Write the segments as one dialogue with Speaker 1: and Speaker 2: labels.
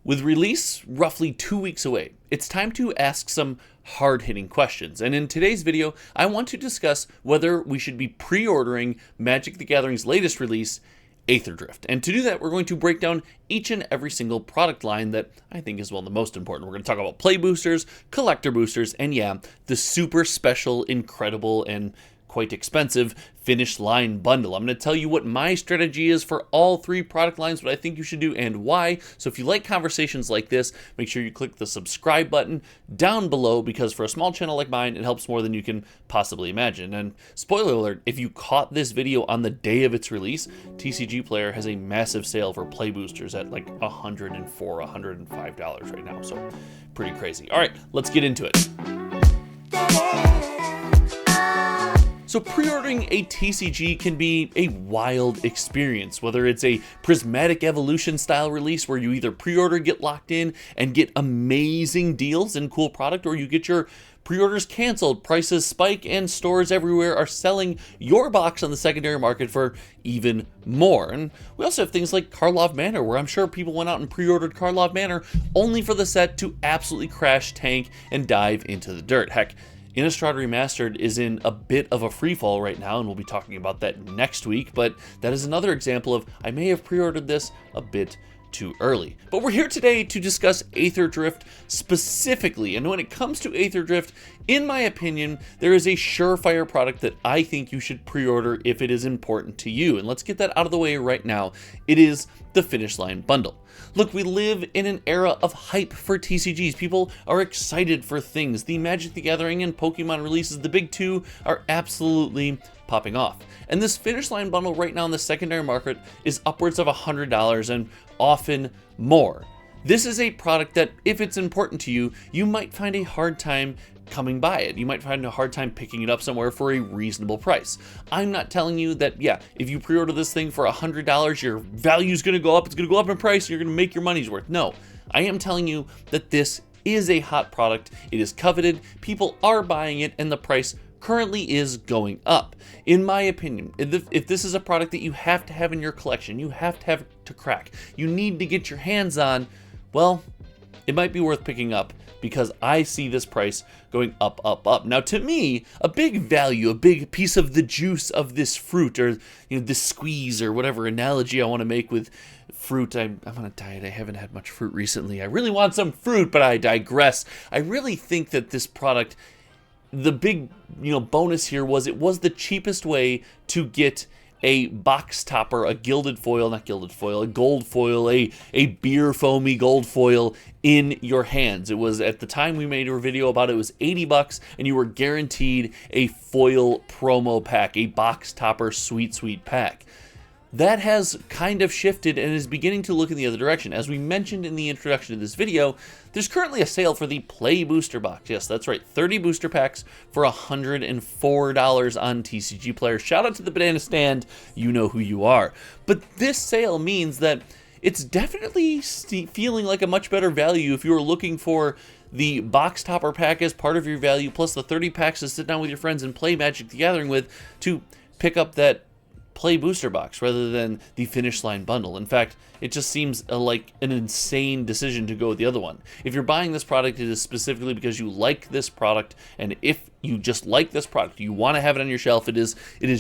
Speaker 1: With release roughly 2 weeks away, it's time to ask some hard-hitting questions, and in today's video, I want to discuss whether we should be pre-ordering Magic the Gathering's latest release, Aetherdrift. And to do that, we're going to break down each and every single product line that I think is one of the most important. We're going to talk about play boosters, collector boosters, and yeah, the super special, incredible, and quite expensive Finish Line bundle. I'm going to tell you what my strategy is for all three product lines, what I think you should do, and why. So if you like conversations like this, make sure you click the subscribe button down below, because for a small channel like mine, it helps more than you can possibly imagine. And spoiler alert, if you caught this video on the day of its release, TCG Player has a massive sale for play boosters at like $104, $105 right now. So pretty crazy. All right, let's get into it. So pre-ordering a TCG can be a wild experience, whether it's a Prismatic Evolution style release where you either pre-order, get locked in, and get amazing deals and cool product, or you get your pre-orders canceled, prices spike, and stores everywhere are selling your box on the secondary market for even more. And we also have things like Karlov Manor, where I'm sure people went out and pre-ordered Karlov Manor only for the set to absolutely crash, tank, and dive into the dirt. Heck, Innistrad Remastered is in a bit of a freefall right now, and we'll be talking about that next week, but that is another example of I may have pre-ordered this a bit too early. But we're here today to discuss Aetherdrift specifically, and when it comes to Aetherdrift, in my opinion, there is a surefire product that I think you should pre-order if it is important to you, and let's get that out of the way right now. It is the Finish Line bundle. Look, we live in an era of hype for TCGs. People are excited for things. The Magic the Gathering and Pokemon releases, the big two, are absolutely popping off. And this Finish Line bundle right now in the secondary market is upwards of $100 and often more. This is a product that, if it's important to you, you might find a hard time coming by it. You might find a hard time picking it up somewhere for a reasonable price. I'm not telling you that, yeah, if you pre-order this thing for $100, your value is going to go up, it's going to go up in price, you're going to make your money's worth. No, I am telling you that this is a hot product, it is coveted, people are buying it, and the price currently is going up. In my opinion, if this is a product that you have to have in your collection, you have to have to crack, you need to get your hands on, well, it might be worth picking up, because I see this price going up, up, up. Now, to me, a big value, a big piece of the juice of this fruit, or this squeeze, or whatever analogy I want to make with fruit. I'm on a diet. I haven't had much fruit recently. I really want some fruit, but I digress. I really think that this product, the big bonus here was it was the cheapest way to get a box topper, a gilded foil, not gilded foil, a gold foil, a beer foamy gold foil in your hands. It was, at the time we made a video about it, was $80, and you were guaranteed a foil promo pack, a box topper sweet pack. That has kind of shifted and is beginning to look in the other direction. As we mentioned in the introduction to this video, there's currently a sale for the Play Booster Box. Yes, that's right, 30 booster packs for $104 on TCG Player. Shout out to the Banana Stand, you know who you are. But this sale means that it's definitely feeling like a much better value if you're looking for the box topper pack as part of your value, plus the 30 packs to sit down with your friends and play Magic the Gathering with, to pick up that Play Booster Box rather than the Finish Line bundle. In fact, it just seems like an insane decision to go with the other one. If you're buying this product, it is specifically because you like this product, and if you just like this product, you want to have it on your shelf, it is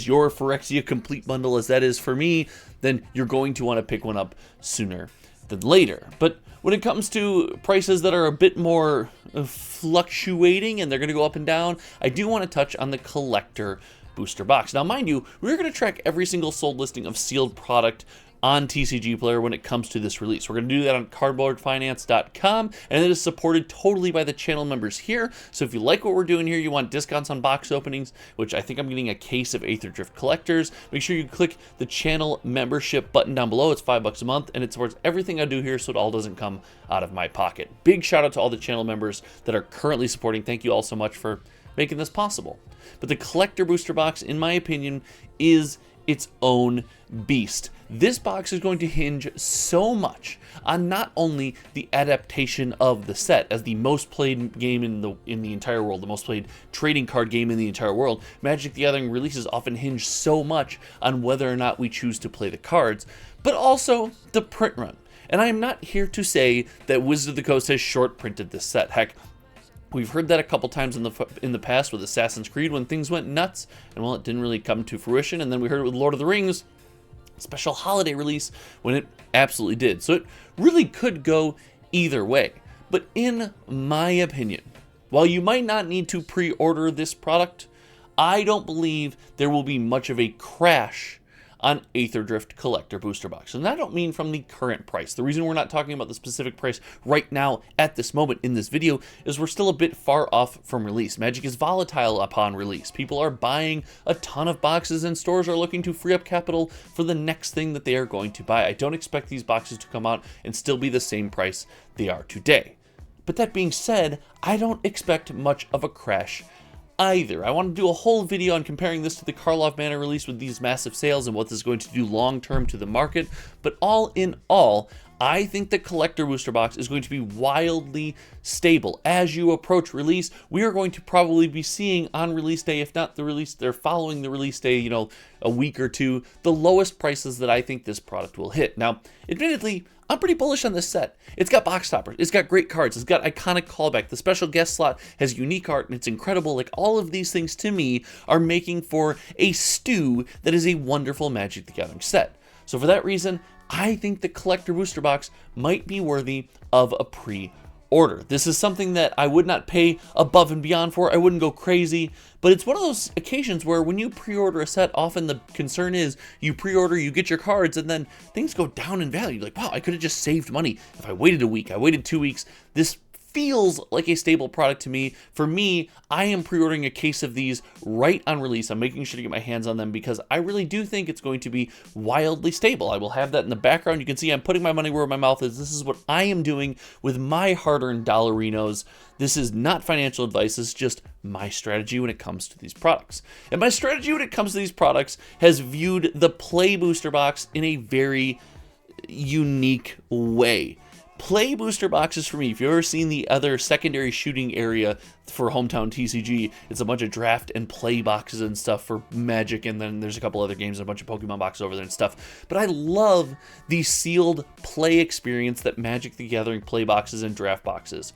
Speaker 1: your Phyrexia Complete bundle, as that is for me, then you're going to want to pick one up sooner than later. But when it comes to prices that are a bit more fluctuating and they're going to go up and down, I do want to touch on the collector booster box. Now, mind you, we're going to track every single sold listing of sealed product on TCG Player when it comes to this release. We're going to do that on cardboardfinance.com, and it is supported totally by the channel members here. So if you like what we're doing here, you want discounts on box openings, which I think I'm getting a case of Aetherdrift collectors, make sure you click the channel membership button down below. It's $5 a month, and it supports everything I do here, so it all doesn't come out of my pocket. Big shout out to all the channel members that are currently supporting. Thank you all so much for making this possible. But the collector booster box, in my opinion, is its own beast. This box is going to hinge so much on not only the adaptation of the set as the most played game in the entire world, the most played trading card game in the entire world. Magic the Gathering releases often hinge so much on whether or not we choose to play the cards, but also the print run. And I am not here to say that Wizard of the Coast has short printed this set. Heck, we've heard that a couple times in the past with Assassin's Creed when things went nuts, and well, it didn't really come to fruition. And then we heard it with Lord of the Rings, special holiday release, when it absolutely did. So it really could go either way. But in my opinion, while you might not need to pre-order this product, I don't believe there will be much of a crash on Aetherdrift Collector Booster Box. And I don't mean from the current price. The reason we're not talking about the specific price right now at this moment in this video is we're still a bit far off from release. Magic is volatile upon release. People are buying a ton of boxes and stores are looking to free up capital for the next thing that they are going to buy. I don't expect these boxes to come out and still be the same price they are today. But that being said, I don't expect much of a crash either. I want to do a whole video on comparing this to the Karlov Manor release with these massive sales and what this is going to do long term to the market. But all in all, I think the Collector Booster Box is going to be wildly stable. As you approach release, we are going to probably be seeing on release day, if not the release, they're following the release day, you know, a week or two, the lowest prices that I think this product will hit. Now, admittedly, I'm pretty bullish on this set. It's got box toppers, it's got great cards, it's got iconic callback, the special guest slot has unique art, and it's incredible. Like, all of these things to me are making for a stew that is a wonderful Magic the Gathering set. So for that reason, I think the Collector Booster Box might be worthy of a pre-order. This is something that I would not pay above and beyond for. I wouldn't go crazy, but it's one of those occasions where when you pre-order a set, often the concern is you pre-order, you get your cards, and then things go down in value. Like, wow, I could have just saved money if I waited a week. I waited 2 weeks. This feels like a stable product to me. For me, I am pre-ordering a case of these right on release. I'm making sure to get my hands on them because I really do think it's going to be wildly stable. I will have that in the background. You can see I'm putting my money where my mouth is. This is what I am doing with my hard-earned dollarinos. This is not financial advice. This is just my strategy when it comes to these products. And my strategy when it comes to these products has viewed the Play Booster Box in a very unique way. Play booster boxes for me, if you've ever seen the other secondary shooting area for Hometown TCG, it's a bunch of draft and play boxes and stuff for Magic, and then there's a couple other games and a bunch of Pokemon boxes over there and stuff. But I love the sealed play experience that Magic the Gathering play boxes and draft boxes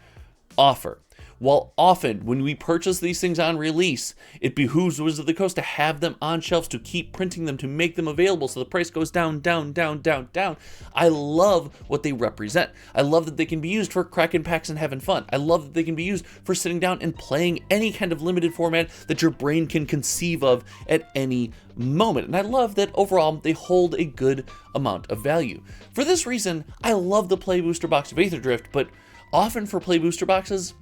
Speaker 1: offer. While often, when we purchase these things on release, it behooves Wizards of the Coast to have them on shelves, to keep printing them, to make them available so the price goes down, down, down, down, down. I love what they represent. I love that they can be used for cracking packs and having fun. I love that they can be used for sitting down and playing any kind of limited format that your brain can conceive of at any moment. And I love that overall they hold a good amount of value. For this reason, I love the Play Booster Box of Aetherdrift, but often for Play Booster Boxes,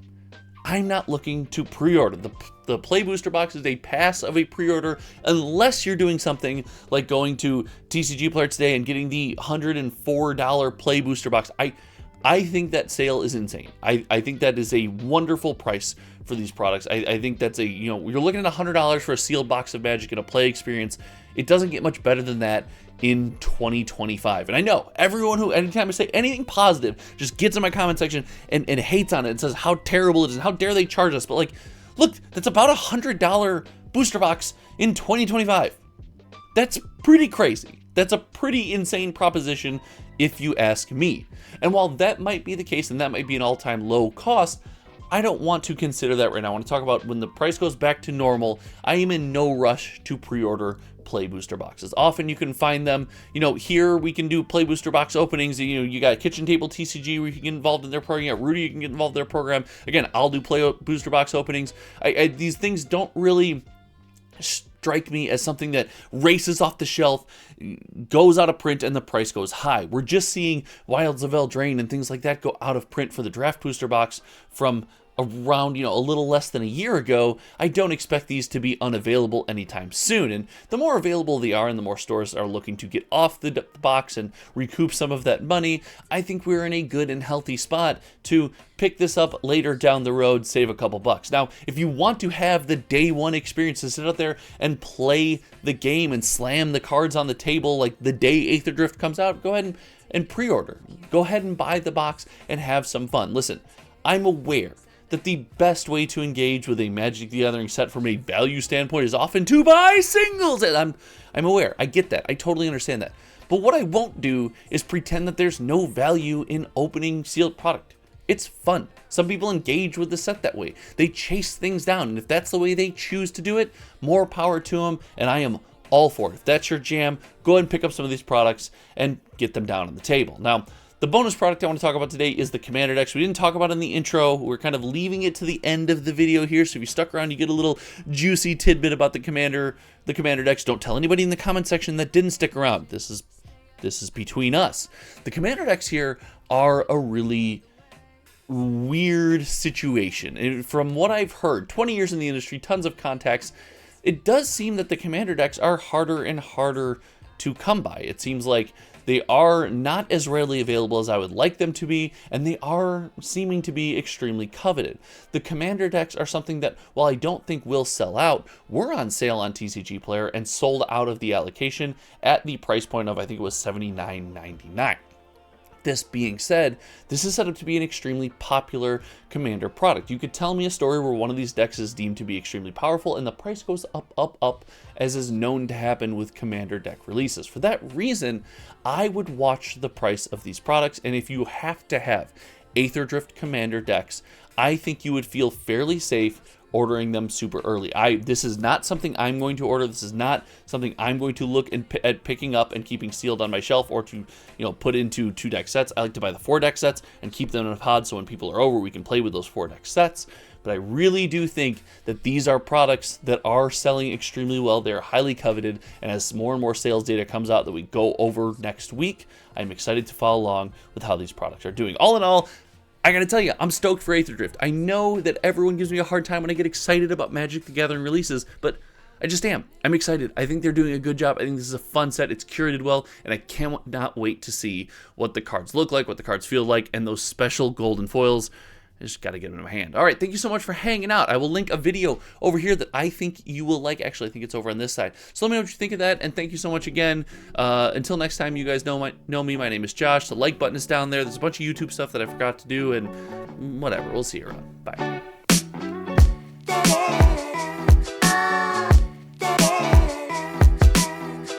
Speaker 1: I'm not looking to pre-order. The Play Booster Box is a pass of a pre-order unless you're doing something like going to TCG Player today and getting the $104 Play Booster Box. I think that sale is insane. I think that is a wonderful price for these products. I think that's you're looking at $100 for a sealed box of Magic and a play experience. It doesn't get much better than that in 2025. And I know everyone who, anytime I say anything positive, just gets in my comment section and hates on it and says how terrible it is and how dare they charge us. But like, look, that's about $100 booster box in 2025. That's pretty crazy. That's a pretty insane proposition if you ask me. And while that might be the case and that might be an all-time low cost, I don't want to consider that right now. I want to talk about when the price goes back to normal. I am in no rush to pre-order Play Booster Boxes. Often you can find them, here we can do Play Booster Box openings. You got Kitchen Table TCG where you can get involved in their program. You got Rudy, you can get involved in their program. Again, I'll do Play Booster Box openings. These things don't really strike me as something that races off the shelf, goes out of print, and the price goes high. We're just seeing Wilds of Eldraine and things like that go out of print for the Draft Booster Box from around, a little less than a year ago. I don't expect these to be unavailable anytime soon. And the more available they are and the more stores are looking to get off the box and recoup some of that money, I think we're in a good and healthy spot to pick this up later down the road, save a couple bucks. Now, if you want to have the day one experience to sit out there and play the game and slam the cards on the table like the day Aetherdrift comes out, go ahead and pre-order. Go ahead and buy the box and have some fun. Listen, I'm aware that the best way to engage with a Magic the Gathering set from a value standpoint is often to buy singles. And I'm aware. I get that. I totally understand that. But what I won't do is pretend that there's no value in opening sealed product. It's fun. Some people engage with the set that way. They chase things down, and if that's the way they choose to do it, more power to them, and I am all for it. If that's your jam, go ahead and pick up some of these products and get them down on the table. Now, the bonus product I want to talk about today is the Commander decks. We didn't talk about it in the intro. We're kind of leaving it to the end of the video here, so if you stuck around, you get a little juicy tidbit about the Commander decks. Don't tell anybody in the comment section that didn't stick around. This is between us. The Commander decks here are a really weird situation. And from what I've heard, 20 years in the industry, tons of contacts, it does seem that the Commander decks are harder and harder to come by. It seems like they are not as readily available as I would like them to be, and they are seeming to be extremely coveted. The Commander decks are something that, while I don't think will sell out, were on sale on TCG Player and sold out of the allocation at the price point of, I think it was $79.99. This being said, this is set up to be an extremely popular Commander product. You could tell me a story where one of these decks is deemed to be extremely powerful and the price goes up, up, up, as is known to happen with Commander deck releases. For that reason, I would watch the price of these products, and if you have to have Aetherdrift Commander decks, I think you would feel fairly safe ordering them super early. This is not something I'm going to order. This is not something I'm going to look at picking up and keeping sealed on my shelf, or to put into 2-deck sets. I like to buy the 4-deck sets and keep them in a pod, so when people are over, we can play with those 4-deck sets. But I really do think that these are products that are selling extremely well. They're highly coveted, and as more and more sales data comes out that we go over next week, I'm excited to follow along with how these products are doing. All in all, I gotta tell you, I'm stoked for Aetherdrift. I know that everyone gives me a hard time when I get excited about Magic the Gathering releases, but I just am. I'm excited. I think they're doing a good job. I think this is a fun set. It's curated well, and I cannot wait to see what the cards look like, what the cards feel like, and those special golden foils. I just got to get them in my hand. All right, thank you so much for hanging out. I will link a video over here that I think you will like. Actually, I think it's over on this side. So let me know what you think of that, and thank you so much again. Until next time, you guys know me. My name is Josh. The like button is down there. There's a bunch of YouTube stuff that I forgot to do, and whatever. We'll see you around. Bye.